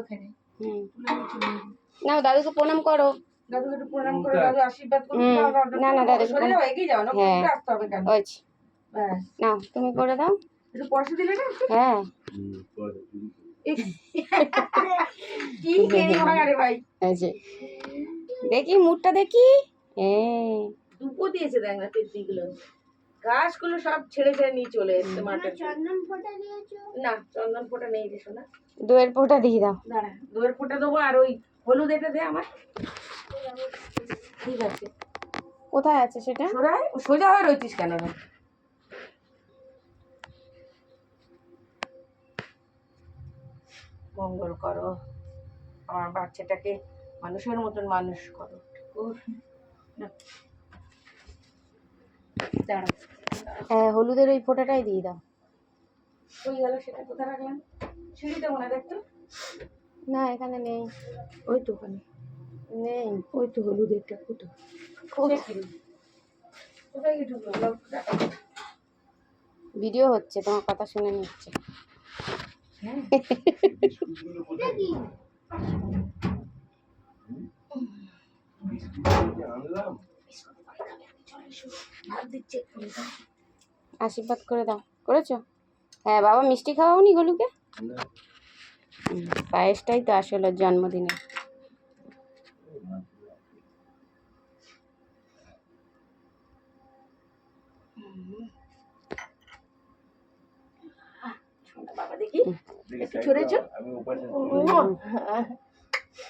খেলে নাও দাদুকে প্রণাম করো। দাদুকে একটু প্রণাম করে দাদু আশীর্বাদ করুন। না না দাদু সরে যাও, এগিয়ে যাও না, ঘুরে আসতে হবে কেন? ওই ব্যাস, নাও তুমি করে দাও। একটু পয়সা দিলে না? হ্যাঁ কি কেরি ভাঙা রে ভাই। দেখি মুখটা দেখি। হ্যাঁ দুপো দিয়েছে দেখ না, পেত্রিগুলো ঘাসগুলো সব ছেড়ে ছেড়ে নিয়ে চলে এসছে মাঠে। চন্দন ফোঁটা দিয়েছো? না, চন্দন ফোঁটা নেই রে সোনা। দইয়ের ফোঁটা দিয়ে দাও। দাঁড়া, দইয়ের ফোঁটা দেবো, আর ওই হলুদ এটা দে আমার। ঠিক আছে, কোথায় আছে সেটা? সোজা হয়ে রয়েছিস কেন রে? মঙ্গল করো, আমার বাচ্চাটাকে মানুষের মতন মানুষ করো। দাঁড়া, হ্যাঁ হলুদের ওই ফোঁটাটাই দিয়ে দাও। হয়ে গেল, সেটা কোথায় রাখলাম? সিঁড়িতে মনে হয়, দেখতো। না এখানে নেই। ওই তো ওখানে নেই। ওই তো হলুদেরটা কোথায়? কোথায় গিয়ে ঢুকলো? ভিডিও হচ্ছে, তোমার কথা শুনে নিচ্ছে। হ্যাঁ এটা কি? আশীর্বাদ করে দাও। করেছো? হ্যাঁ বাবা মিষ্টি খাওয়াওনি গলুকে? পায়েসটাই তো আসলে জন্মদিনে। বাবা দেখি একটু ছড়েছ।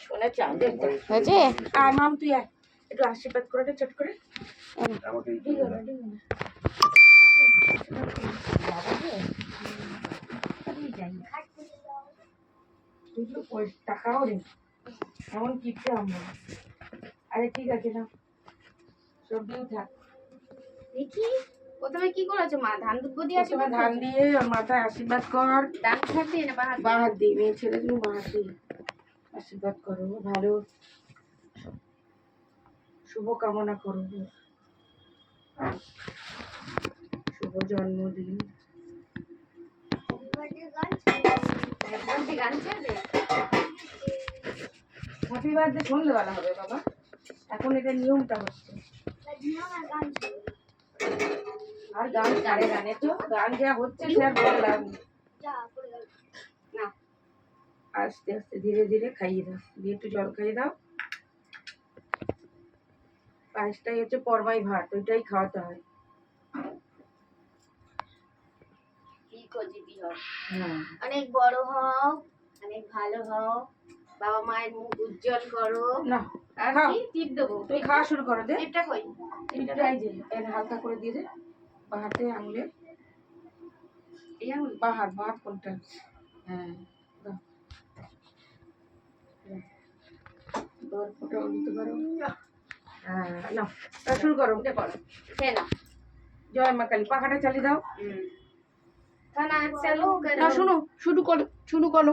সোনা চাঁদ হয়েছে? আর মাম তুই আয়, একটু আশীর্বাদ করে দে চট করে। টাকাও রে এমন কিপটে আমরা। আরে ঠিক আছে না, সব দিও থাক। দেখি প্রথমে কি করেছো মা? ধান দুধ দিয়ে প্রথমে ধান দিয়ে ওর মাথায় আশীর্বাদ কর। ডান হাত দিয়ে না বাঁ হাত? বাঁ হাত দিয়ে, মেয়ে ছেলে তুমি বাঁ হাত দিয়ে আশীর্বাদ করো, ভালো শুভ কামনা করো, শুভ জন্মদিন। গান চাইবে? হ্যাপি বার্থডে সন্ধ্যেবেলা হবে বাবা, এখন এটা নিয়মটা হচ্ছে। আর গান কারে গানে তো গান যা হচ্ছে সে আর বললাম না আস্তে আস্তে ধীরে ধীরে খাইয়ে দাও, দিয়ে একটু জল খাইয়ে দাও। পায়েসটাই হচ্ছে পরমাই ভাত, ওইটাই খাওয়াতে হয়। হ্যাঁ, অনেক বড় হও, অনেক ভালো হও, বাবা মায়ের মুখ উজ্জ্বল করো। না আর খাও, কি টিপ দেবো? তুই খাওয়া শুরু করো। দে টিপটা কই? টিপটা এই যে এর হালকা করে দিয়ে দে বাহাতে আঙুলে। এই আঙুল? বাহাত বাহাত কোনটা? হ্যাঁ দাও, দর ফোটাও দিতে পারো। হ্যাঁ নাও, তা শুরু করো। এটা করো, খেয়ে নাও। জয় মা কালী, পাখাটা চালিয়ে দাও। খানা চালু করো। না শুনো, শুরু করো, শুরু করো।